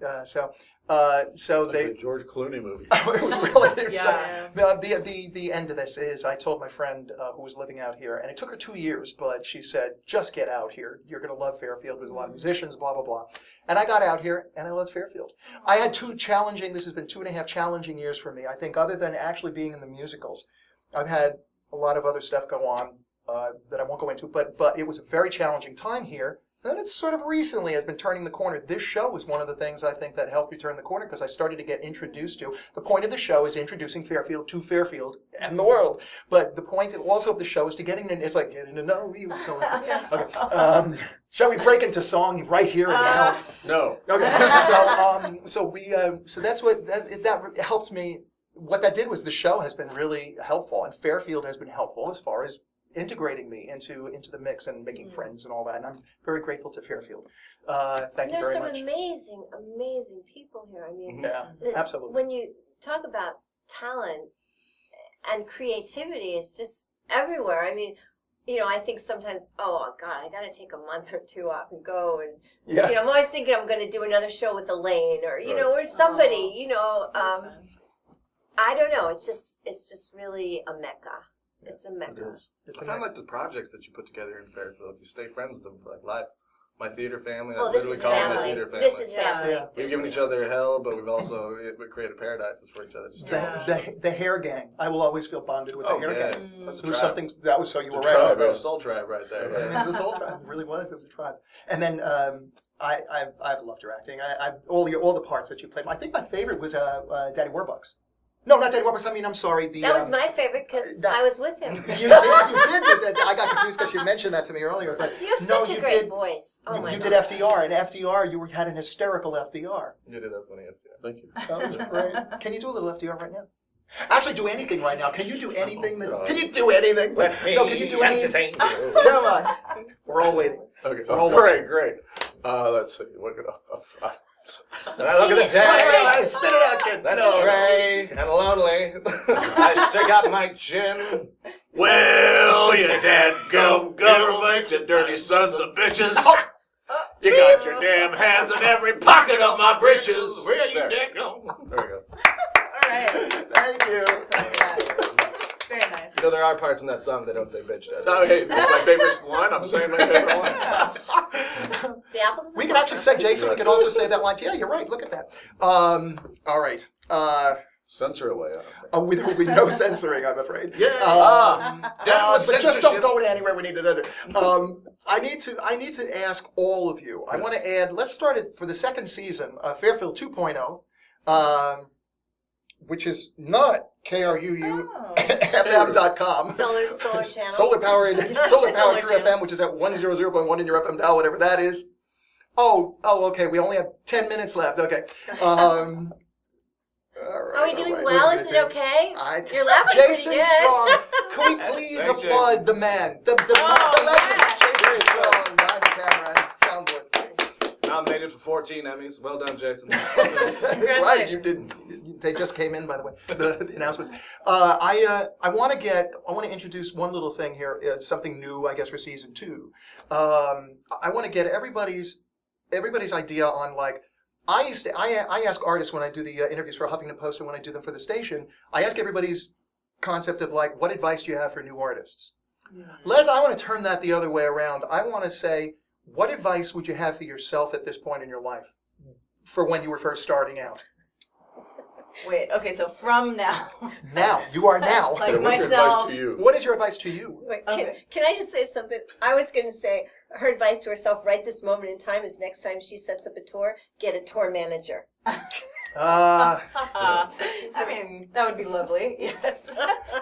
So they a George Clooney movie. it was really Yeah. the end of this is I told my friend who was living out here, and it took her 2 years, but she said, "Just get out here. You're going to love Fairfield. There's a lot of musicians, blah blah blah." And I got out here, and I loved Fairfield. I had this has been 2.5 challenging years for me. I think other than actually being in the musicals, I've had a lot of other stuff go on that I won't go into, but it was a very challenging time here. And it's sort of recently has been turning the corner. This show was one of the things I think that helped me turn the corner because I started to get introduced to. The point of the show is introducing Fairfield to Fairfield and the world. But the point also of the show is to getting in. It's like getting to know you. Okay. Shall we break into song right here and now? No. Okay. So that's what that helped me. What that did was the show has been really helpful, and Fairfield has been helpful as far as integrating me into the mix and making friends and all that. And I'm very grateful to Fairfield. Thank you very much. There's some amazing people here. I mean, absolutely. When you talk about talent and creativity, it's just everywhere. I mean, I think sometimes, oh God, I got to take a month or two off and go and, I'm always thinking I'm going to do another show with Elaine or, or somebody, I don't know. It's just really a mecca. It's a mecca. I found like the projects that you put together in Fairfield, you stay friends with them for like life. My theater family, I this literally is call them my family. theater family. This is family. Yeah. We've given each other hell, but we've also created paradises for each other. Just The hair gang. I will always feel bonded with the hair gang. That's a It was tribe. something that was so you were It's right. a I was tribe, right. a soul tribe right there. It was a soul tribe. It really was. It was a tribe. And then I've loved your acting. All the parts that you played. I think my favorite was Daddy Warbucks. No, not Daddy Warbucks. I mean, I'm sorry. That was my favorite because I was with him. You did. I got confused because you mentioned that to me earlier. But You have such a great voice. Oh my You gosh. did FDR, and FDR, you had an hysterical FDR. You did have funny FDR. Thank you. That was great. Can you do a little FDR right now? Actually, do anything right now. Can you do anything? Can you do anything? Can you do anything? Come on. We're all waiting. Okay. We're all Great. Let's see. Look at And I look at the day. Spit it out, kid. That's gray and lonely. I stick out my chin. Well, you dadgum government, you dirty sons of bitches. You got your damn hands in every pocket of my britches. Where you There. dadgum? There we go. All right. Thank you. Very nice. There are parts in that song that don't say bitch. Oh, hey, my favorite line. I'm saying my favorite line. The apple doesn't We could fall actually far. say, Jason, we could also say that line. Yeah, you're right. Look at that. All right. Censor away. I don't think. There will be no censoring, I'm afraid. Yeah. But just don't censorship. go anywhere we need to censor. I need to ask all of you. I want to add. Let's start it for the second season, Fairfield 2.0, which is not KRUU-FM.com. Solar channel. Solar powered Solar Crew channel. FM, which is at 100.1 in your FM dial, whatever that is. Oh, okay. We only have 10 minutes left. Okay. All right, Are we doing all right. well? What are Is we it gonna do? okay? I- You're laughing Jason pretty good. Strong. Can we please Thanks, applaud the man, the legend, yes. Jason Strong, behind the camera and soundboard. Nominated for 14 Emmys. Well done, Jason. That's right. You didn't. They just came in, by the way. The announcements. I want to introduce one little thing here. Something new, I guess, for season 2. I want to get everybody's idea on like. I ask artists when I do the interviews for Huffington Post and when I do them for the station. I ask everybody's concept of like, what advice do you have for new artists? Les, I want to turn that the other way around. I want to say, what advice would you have for yourself at this point in your life, for when you were first starting out? Wait, okay, so from now. Now, you are now. Like What's your advice myself. to you? What is your advice to you? Wait, Okay. can I just say something? I was going to say her advice to herself right this moment in time is next time she sets up a tour, get a tour manager. Uh, I mean, that would be lovely. Yes.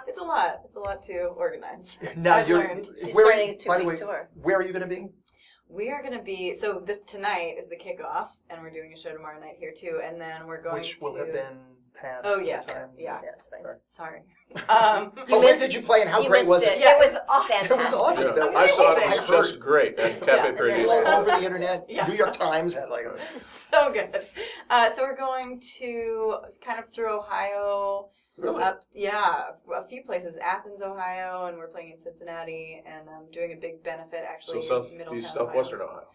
It's a lot. It's a lot to organize. now I've you're. learned. She's Where are starting you, a by the way, two-week tour. where are you going to be? We are going to be, so this tonight is the kickoff, and we're doing a show tomorrow night here too, and then we're going Which will have been past Oh, the yes. time. Yeah. Yeah, it's fine. Sorry. Oh, where did you play and how You great was missed it? Yeah, It was awesome. It was awesome. Yeah. I saw it. It I was heard. just great at Cafe Yeah. 32. All over the internet. Yeah. New York Times had like So good. So we're going to kind of through Ohio. Really? A few places. Athens, Ohio, and we're playing in Cincinnati, and doing a big benefit actually So in Middletown, southwestern Ohio.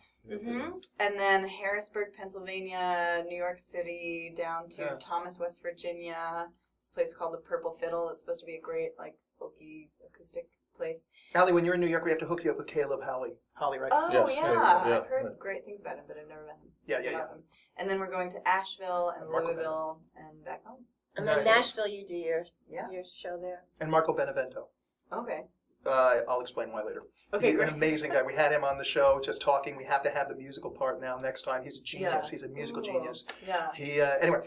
And then Harrisburg, Pennsylvania, New York City, down to Thomas, West Virginia. This place called the Purple Fiddle. It's supposed to be a great, like, folky acoustic place. Allie, when you're in New York, we have to hook you up with Caleb Holly, right? Oh, Yes, yeah, I've heard right. great things about him, but I've never met him. Yeah. Awesome. And then we're going to Asheville and Marco Louisville and back home. And then Nice. Nashville, you do your Yeah. show there. And Marco Benevento. Okay. I'll explain why later. Okay, He's great. an amazing guy. We had him on the show just talking. We have to have the musical part now next time. He's a genius. Yeah. He's a musical Cool. genius. Yeah. He anyway,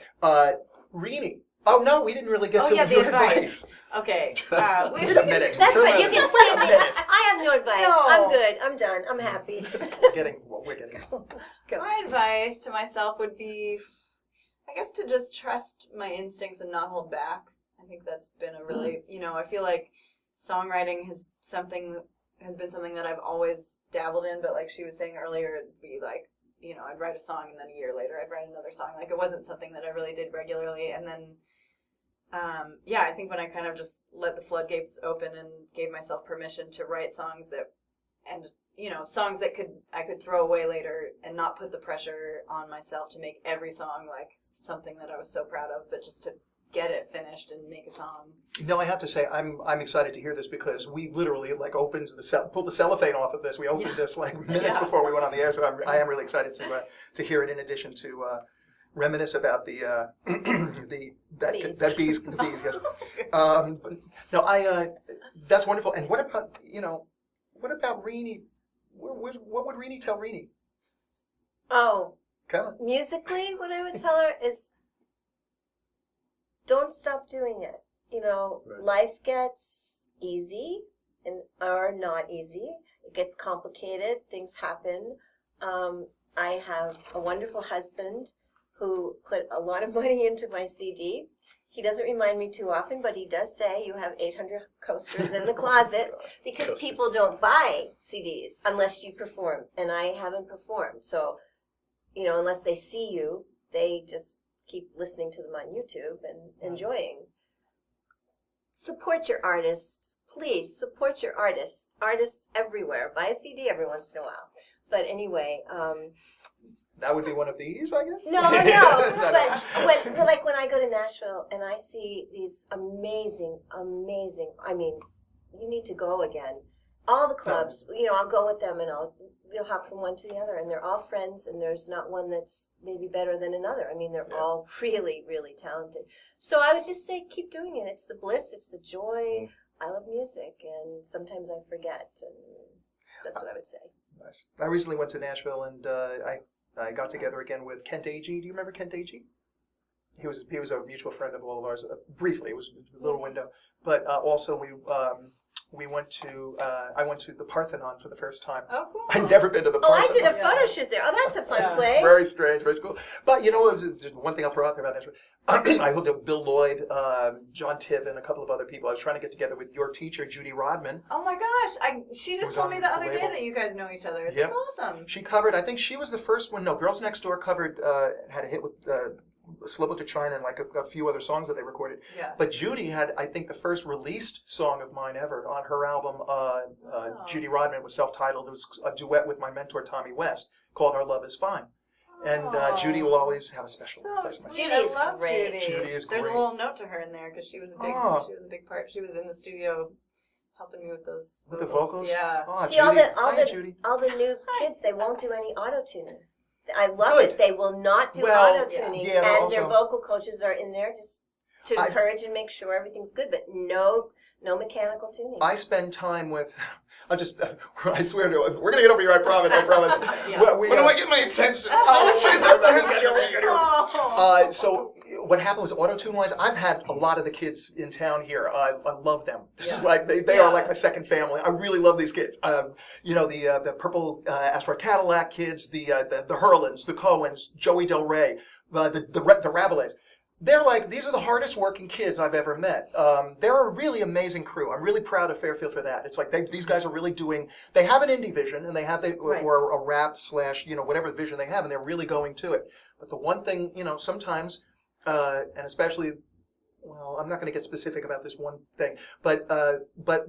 Rini. Oh no, we didn't really get Oh, to yeah, the your advice. Okay. We Wait should a minute. That's Wait a fine. You minute. can skip me. Wait a minute. I have no advice. No. I'm good. I'm done. I'm happy. We're getting. Go. My advice to myself would be, I guess, to just trust my instincts and not hold back. I think that's been a really, I feel like songwriting has been something that I've always dabbled in, but like she was saying earlier, it'd be like, I'd write a song and then a year later I'd write another song. Like it wasn't something that I really did regularly. And then, I think when I kind of just let the floodgates open and gave myself permission to write songs songs that I could throw away later and not put the pressure on myself to make every song like something that I was so proud of, but just to get it finished and make a song. No, I have to say I'm excited to hear this because we literally like pulled the cellophane off of this. We opened this like minutes before we went on the air, so I am really excited to hear it. In addition to reminisce about the Bees. that bees, the bees, yes. That's wonderful. And what about Rini? What would Rini tell Rini? Oh, Come on. musically, what I would tell her is don't stop doing it. Right. Life gets easy or not easy. It gets complicated. Things happen. I have a wonderful husband who put a lot of money into my CD. He doesn't remind me too often, but he does say you have 800 coasters in the closet because people don't buy CDs unless you perform, and I haven't performed. So, unless they see you, they just keep listening to them on YouTube and enjoying. Support your artists. Please support your artists. Artists everywhere. Buy a CD every once in a while. But anyway, That would be one of these, I guess. no. But when I go to Nashville and I see these amazing, I mean, you need to go again. All the clubs, I'll go with them and we'll hop from one to the other, and they're all friends, and there's not one that's maybe better than another. I mean, they're all really, really talented. So I would just say, keep doing it. It's the bliss, it's the joy. I love music, and sometimes I forget, and that's what I would say. Nice. I recently went to Nashville, and I got together again with Kent Agee. Do you remember Kent Agee? He was a mutual friend of all of ours. Briefly, it was a little window, but also we went to I went to the Parthenon for the first time. Oh, cool. I'd never been to the Oh, I Parthenon. did a photo shoot there. Oh, that's a fun Yeah. place. Very strange, very cool. But it was just one thing I'll throw out there about Nashville. I hooked up with Bill Lloyd, John Tiv, and a couple of other people. I was trying to get together with your teacher, Judy Rodman. Oh my gosh! She was just told on me the other the day label. that you guys know each other. Yep. That's awesome. She covered, I think she was the first one. No, Girls Next Door covered, had a hit with Slip Up to China and like a few other songs that they recorded. Yeah. But Judy had, I think, the first released song of mine ever on her album. Judy Rodman was self-titled. It was a duet with my mentor Tommy West called "Our Love Is Fine," and Judy will always have a special place in my sweet. heart. Judy's I love great. Judy. Judy is There's great. a little note to her in there because she was a big part. She was in the studio helping me with those With the vocals? Yeah. Oh, See, Judy. all Hi, the Judy. new kids, they won't do any auto-tuning. I love Good. it. They will not do Well, auto-tuning, yeah, and also- their vocal coaches are in there just to I- encourage and make sure everything's good, but no mechanical tuning. I spend time with. I swear to. We're gonna get over here. I promise. Yeah. Well, we, When do I get my attention? Oh, Please, sorry, attention. so what happened was auto-tune wise, I've had a lot of the kids in town here. I love them. This is like, they are like my second family. I really love these kids. The Purple Asteroid Cadillac kids, the Hurlins, the Cohens, Joey Del Rey, the Rabelais. They're like, these are the hardest working kids I've ever met. They're a really amazing crew. I'm really proud of Fairfield for that. It's like these guys are really doing, they have an indie vision and they have or a rap / whatever vision they have, and they're really going to it. But the one thing, sometimes, and especially, well, I'm not going to get specific about this one thing, but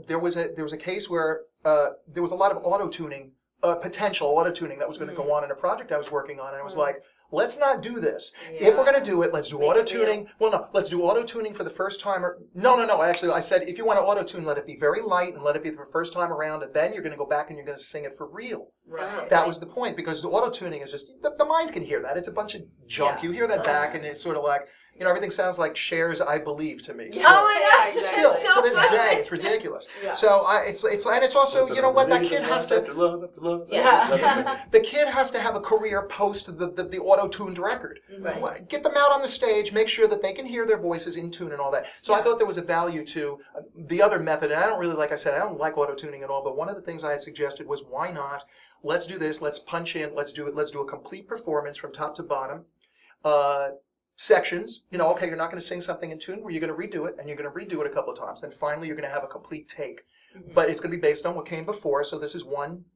there was a case where there was a lot of auto-tuning, potential auto-tuning that was going to go on in a project I was working on, and I was like, let's not do this. Yeah. If we're going to do it, let's do auto-tuning. Well, no, let's do auto-tuning for the first time. No. Actually, I said, if you want to auto-tune, let it be very light and let it be the first time around, and then you're going to go back and you're going to sing it for real. Right. That was the point, because the auto-tuning is just, the mind can hear that. It's a bunch of junk. You hear that back, and it's sort of like, everything sounds like Cher's "I Believe" to me. Oh my gosh, Still, that's so to this funny. day, it's ridiculous. Yeah. So it's also, you know what, that kid has to, the kid has to have a career post the auto-tuned record. Right. Get them out on the stage, make sure that they can hear their voices in tune and all that. So I thought there was a value to the other method, and I don't really, like I said, I don't like auto-tuning at all, but one of the things I had suggested was, why not, let's do this, let's punch in, let's do a complete performance from top to bottom. Sections, okay, you're not going to sing something in tune, where you're going to redo it, and you're going to redo it a couple of times, and finally you're going to have a complete take. But it's going to be based on what came before, so this is one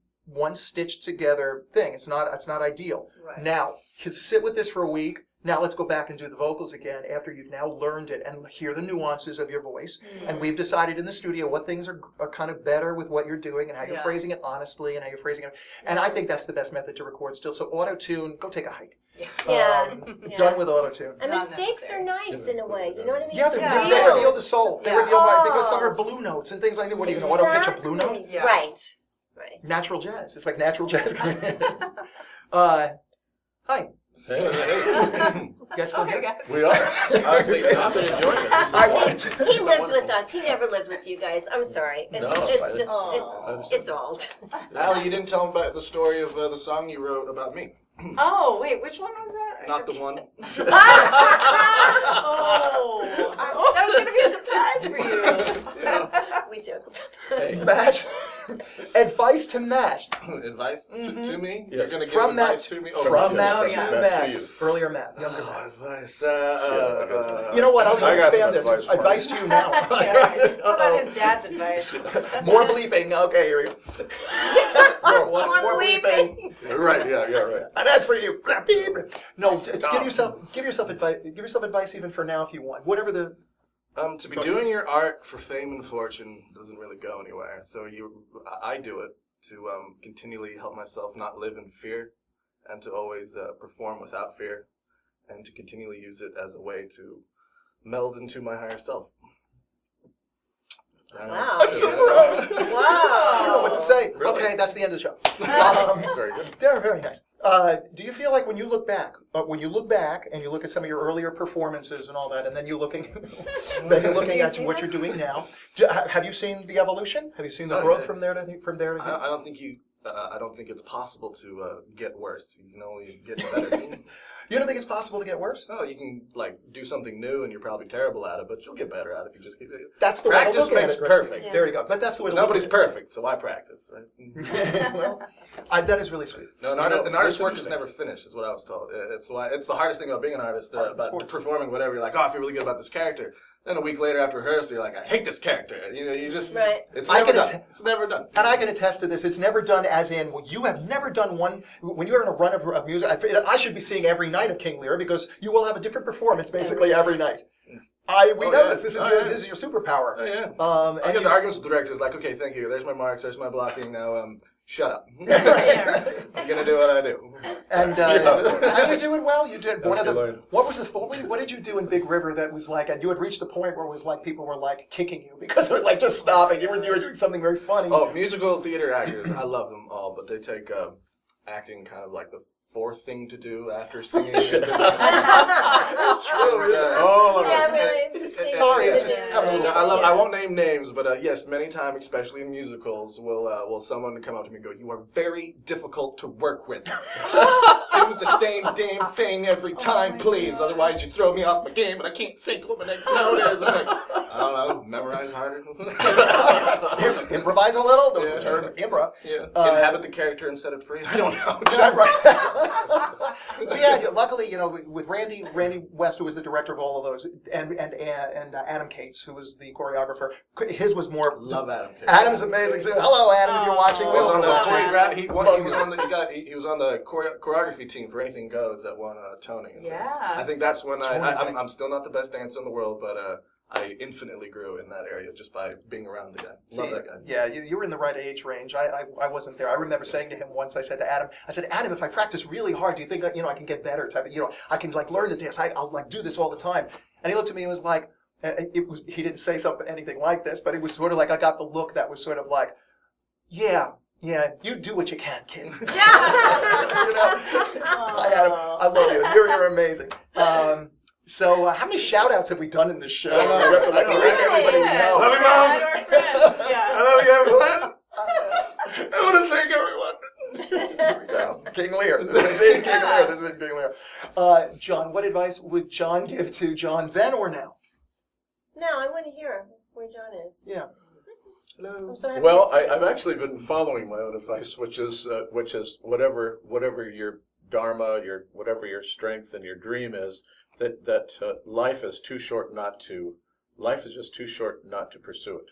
stitched together thing. It's not ideal. Right. Now, sit with this for a week. Now let's go back and do the vocals again after you've now learned it and hear the nuances of your voice. And we've decided in the studio what things are kind of better with what you're doing and how you're phrasing it honestly and how you're phrasing it. And I think that's the best method to record still. So auto-tune, go take a hike. Done with auto-tune. And mistakes are nice in a way, you know what I mean? Yeah, they reveal the soul. They reveal because some are blue notes and things like that. What are you going to auto-pitch a blue note? Yeah. Right. Natural jazz. It's like natural jazz coming in. Hi. Hey. Guys still here? Guys. We are. I think not to enjoy it. He lived with us. He never lived with you guys. I'm sorry. It's old. Allie, you didn't tell him about the story of the song you wrote about me. Oh, wait, which one was that? Not the one. That was going to be a surprise for you. We joke. Hey. Matt. Advice to Matt. Advice to me? Yes. You're going to give From advice Matt, to me? from Matt yeah. to Matt Matt. to you. Earlier Matt, younger Matt. Advice. You know what? I'll I even got expand some this. advice for Advice to you now. How about his dad's advice? More bleeping. Okay, here we go. More bleeping. Right, yeah, right. And that's for you. Beep. No, give yourself advice. Give yourself advice even for now if you want. Whatever the. To be doing your art for fame and fortune doesn't really go anywhere. So I do it to continually help myself not live in fear, and to always perform without fear, and to continually use it as a way to meld into my higher self. Wow. I don't know what to say. Really? Okay, that's the end of the show. Very good. They're very nice. Do you feel like when you look back and you look at some of your earlier performances and all that, and then you're looking, at what you're doing now, have you seen the evolution? Have you seen the growth from there to here? I don't think it's possible to get worse. You can only get better. You don't think it's possible to get worse? No, you can do something new, and you're probably terrible at it, but you'll get better at it if you just keep it. That's the way to Practice look at makes it. Right? perfect. Yeah. There you go. But that's the way to Nobody's look at perfect, so I practice, right? it. Well, that is really sweet. No, an artist's work is never finished, is what I was told. It's the hardest thing about being an artist, about sports. performing whatever. You're like, oh, I feel really good about this character. Then a week later after rehearsal, you're like, I hate this character. You just, Right. It's never done. It's never done. And I can attest to this. It's never done as in, well, you have never done one, when you're in a run of music, I should be seeing every night of King Lear because you will have a different performance basically every night. We know this. This is your superpower. Oh, yeah. And I get the arguments with the directors, like, okay, thank you. There's my marks. There's my blocking. Now, shut up. I'm gonna do what I do. And you're doing well. You did one of the. What did you do in Big River that was like? And you had reached the point where it was like people were like kicking you because it was like just stopping. You were doing something very funny. Oh, musical theater actors. I love them all, but they take acting kind of like the fourth thing to do after singing. That's true. Yeah, really. Sorry, it's just having a little fun. I won't name names, but yes, many times, especially in musicals, will someone come up to me and go, "You are very difficult to work with. Do the same damn thing every time, please. Otherwise, you throw me off my game, and I can't think what my next note is." I'm like, I don't know, memorize harder. Improvise a little. That was Yeah. the term. Improv. Yeah. Inhabit the character and set it free. I don't know. That's right. But yeah, luckily, with Randy West, who was the director of all of those, and Adam Cates, who was the choreographer, his was more. Love Adam Cates. Adam's amazing too. Hello, Adam, if you're watching. He was on the We'll- he was on the choreography team for Anything Goes that won Tony. Yeah. I think that's when Tony, I'm still not the best dancer in the world, but I infinitely grew in that area just by being around the guy. Love that guy. Yeah, you were in the right age range. I wasn't there. I remember saying to him once, I said to Adam, Adam, if I practice really hard, do you think I can get better? I can learn to dance. I'll do this all the time. And he looked at me and was like, he didn't say anything like this, but it was sort of like I got the look that was sort of like, yeah, you do what you can, kid. Hi, Adam. I love you. You're amazing. So how many shout-outs have we done in this show? I know. Everybody we know. Love you, Mom. Our friends, yeah. I love you, everyone. I want to thank everyone. So, King Lear. This is King Lear. John, what advice would John give to John then or now? No, I want to hear where John is. Yeah. I'm so happy Well, to see I've actually been following my own advice, which is whatever your dharma, whatever your strength and your dream is, that life is too short not to. Life is just too short not to pursue it,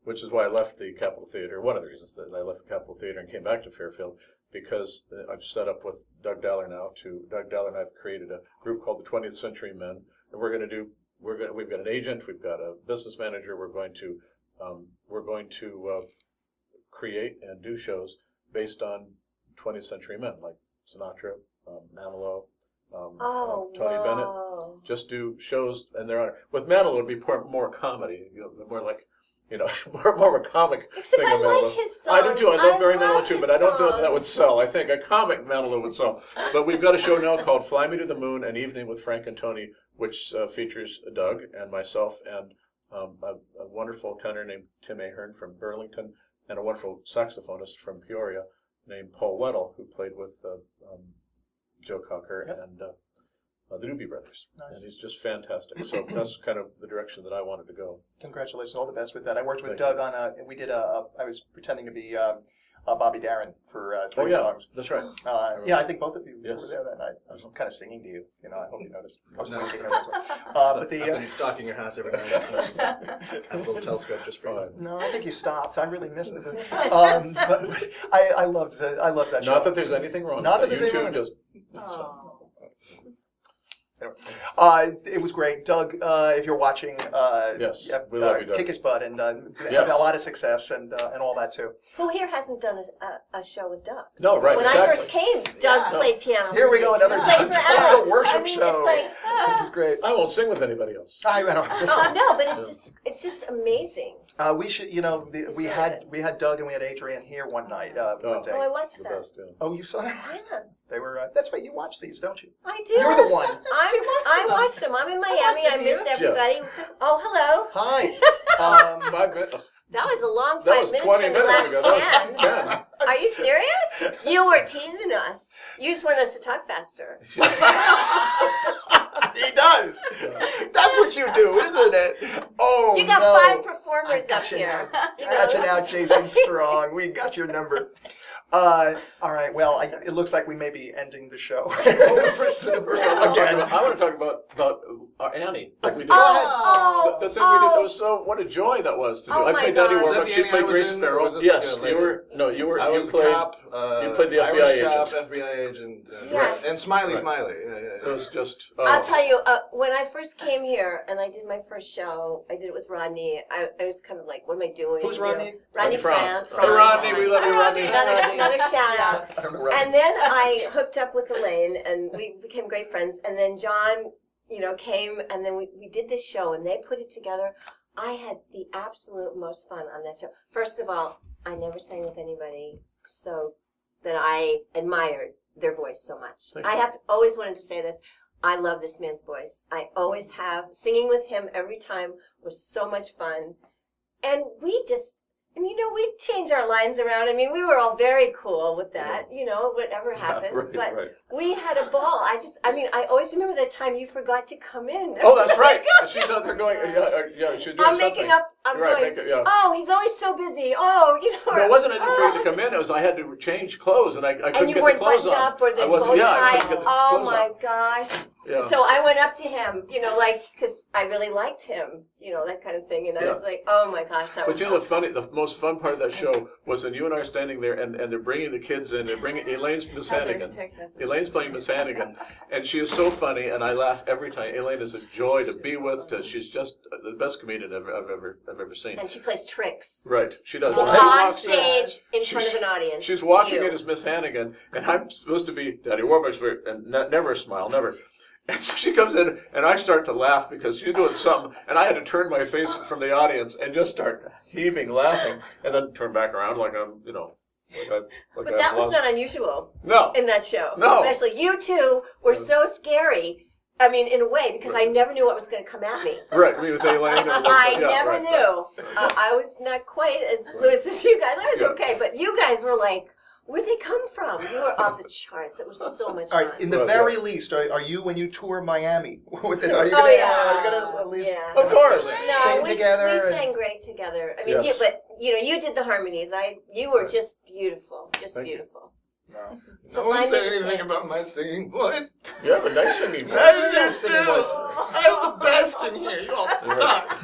which is why I left the Capitol Theater. One of the reasons that I left the Capitol Theater and came back to Fairfield, because I've set up with Doug Daller now. Doug Daller and I've created a group called the 20th Century Men, and we've got an agent, we've got a business manager. We're going to create and do shows based on 20th century men like Sinatra, Manilow, Tony Bennett. Just do shows, and they're on it. With Manilow, it'd be more comedy, more like, more of a comic Except thing. I of Manilow. like his songs. I do too. I love Barry Manilow love too, his but I don't think songs. that would sell. I think a comic Manilow would sell. But we've got a show now called Fly Me to the Moon: An Evening with Frank and Tony, which features Doug and myself and a wonderful tenor named Tim Ahern from Burlington, and a wonderful saxophonist from Peoria named Paul Weddle, who played with Joe Cocker and the Doobie Brothers. Nice. And he's just fantastic. So that's kind of the direction that I wanted to go. Congratulations, all the best with that. I worked with Thank Doug you. on I was pretending to be Bobby Darin for 3 songs. That's right. Yeah, I think both of you Yes. were there that night. I was kind of singing to you. I hope you noticed. I was No. winking every once in a while. But I've the been stalking your house every night. Have a little telescope just for you. no, I think you stopped. I really missed it. But I loved that show. Not that there's anything wrong. Not that with there's you anything two wrong. just. Oh. Anyway, it was great, Doug. If you're watching, Yes, we love you, Doug. kick his butt and Yes. have a lot of success and all that too. Who here hasn't done a show with Doug? No, right. When exactly. I first came, Doug Yeah. played piano. Here for we me. go, another Played Doug for Taylor Ellen. worship I mean, show. It's like, This is great. I won't sing with anybody else. oh no, but it's just amazing. We should, It's we really had Doug and we had Adrian here one night, one day. Oh, I watched The that. best, yeah. Oh, you saw that? Yeah, They were. That's right. You watch these, don't you? I do. You're the one. I watched them. I'm in Miami. watched a I miss few. everybody. Oh, hello. Hi. 5 minutes. That was a long That 5 was minutes 20 from the minutes ago. last That was 10. 10. Are you serious? You were teasing us. You just want us to talk faster. He does. That's what you do, isn't it? Oh, You got no. 5 performers I got up you here. now. Got you now, Jason Strong. We got your number. All right. Well, it looks like we may be ending the show. Again. I want to talk about Annie. Like we did. Oh, The thing we did, it was what a joy that was to do. Oh I my played Daddy gosh. Warbucks. Is that She the played Annie I was Grace in, or Farrell. was this Yes, like a later? you were. I was you the played, cop. you played the Irish FBI cop, agent. FBI agent. Yes. And Smiley, Right. Smiley. It was just. I'll tell you, when I first came here and I did my first show, I did it with Rodney. I was kind of like, what am I doing? Who's Rodney? Rodney France. France. Hey, Rodney, we love you, Rodney. Another shout out. I don't know. Right. And then I hooked up with Elaine, and we became great friends. And then John, came, and then we did this show, and they put it together. I had the absolute most fun on that show. First of all, I never sang with anybody so that I admired their voice so much. Thank I you. have always wanted to say this. I love this man's voice. I always have. Singing with him every time was so much fun. And we just, and we changed our lines around. I mean, we were all very cool with that, whatever happened. But we had a ball. I always remember that time you forgot to come in. Oh, that's right. She's out there going, she's doing I'm something. making up, I'm going, oh, he's always so busy. Oh, No, it wasn't I didn't for you to come in. It was I had to change clothes, and I couldn't and you get weren't the clothes buttoned on. up or the I wasn't, bow yeah, I tie. couldn't get the Oh clothes my on. gosh. Yeah. So I went up to him, because I really liked him, that kind of thing. And I was like, oh my gosh, that was. But the most fun part of that show was when you and I are standing there, and they're bringing the kids in. They're bringing Elaine's Miss Hannigan. Elaine's playing Miss Hannigan, and she is so funny, and I laugh every time. Elaine is a joy to be with. She's just the best comedian I've ever seen. And she plays tricks. Right, she does. On stage, in front of an audience. She's walking in as Miss Hannigan, and I'm supposed to be Daddy Warbucks, and never a smile, never. And so she comes in, and I start to laugh because she's doing something, and I had to turn my face from the audience and just start heaving, laughing, and then turn back around like I'm, But that was not unusual. No. In that show. No. Especially you two were so scary. I mean, in a way, because I never knew what was going to come at me. Right, me with Elaine. I never knew. I was not quite as loose as you guys. I was okay, but you guys were like, where'd they come from? You were off the charts. It was so much fun. All right, in the very least, are you, when you tour Miami with this, are you Oh, going yeah. to at least Of course. sing together? We sang great together. I mean, Yes. you did the harmonies. You were just beautiful, Thank beautiful. No. So No one finally said you anything said- about my singing voice. You have a nice singing voice. I do singing too. voice. I have the best in here. You all suck.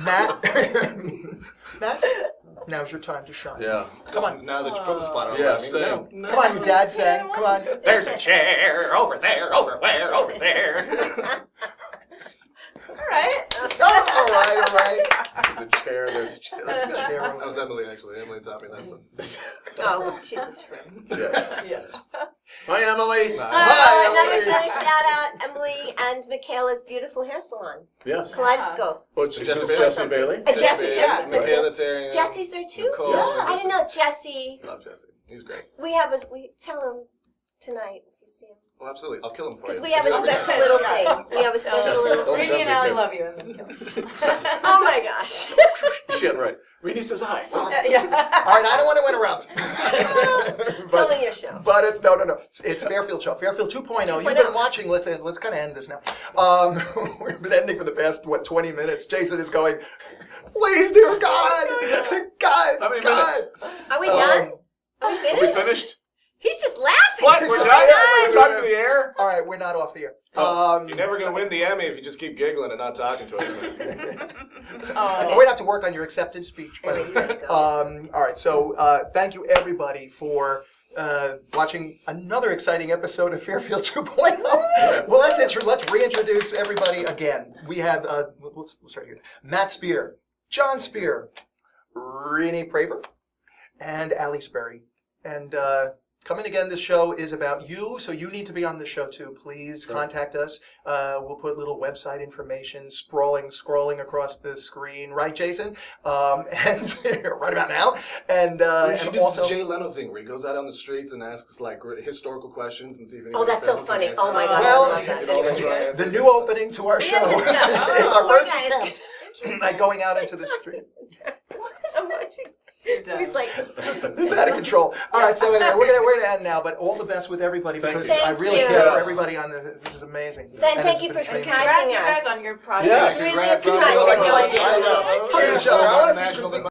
Matt, now's your time to shine. Yeah. Come on. Now that you put the spot on Yeah, me, sing. no. Come on, your dad sang. Come on. There's a chair over there, over where, over there. All right. Oh, all right. There's a chair, there's a chair. That's good. That was Emily, actually. Emily taught me that one. Oh, she's a trip. Yes. Hi, Emily. Another shout out, Emily and Michaela's beautiful hair salon, Yes. Kaleidoscope. What's Jesse Jesse Bailey. Bailey? And Jesse's there too. Michaela Terrian. Jesse's there too? Nicole. Yeah. I didn't know Jesse. Love Jesse. He's great. We tell him tonight if you see him. Well, absolutely. I'll kill him for you. Because we have a special little thing. We have a special little Rainey and Allie love you. And then kill them. Oh my gosh. Shit, right. Renee says hi. Yeah. All right, I don't want to interrupt. It's only your show. But it's no. It's Fairfield show. Fairfield 2.0. You've been watching. Let's kind of end this now. We've been ending for the past 20 minutes. Jason is going, please, dear God, God, How many God. minutes? Are we done? Are we Are finished? we finished? He's just laughing. What? This We're is done? the We're talking to the air? All right, we're not off the air. You're never going to win the Emmy if you just keep giggling and not talking to us. Oh. We're gonna have to work on your acceptance speech. By the way. All right, so thank you everybody for watching another exciting episode of Fairfield 2.0. Well, let's reintroduce everybody again. We have we'll start here. Matt Spear, John Spear, Renee Praver, and Ali Sperry. And coming again, this show is about you, so you need to be on the show too. Please contact us. We'll put little website information scrolling across the screen, right, Jason? And right about now. And We should do also, the Jay Leno thing where he goes out on the streets and asks like historical questions and see if anybody. Oh, that's so funny. Oh my gosh. Well, I love that. the new opening to our show have to stop. is our Poor first guys. attempt at going out into the street. I'm watching. He's done. He's like, It's out of control. All right, so anyway, we're gonna end now, but all the best with everybody because Thank you. I really Thank care you. for everybody on the. This is amazing. then And thank it's you been for training. surprising Congrats, you us. guys, on your project. Yeah. This really is Congrats on surprising. your Like, Really. hug each other. I want to see national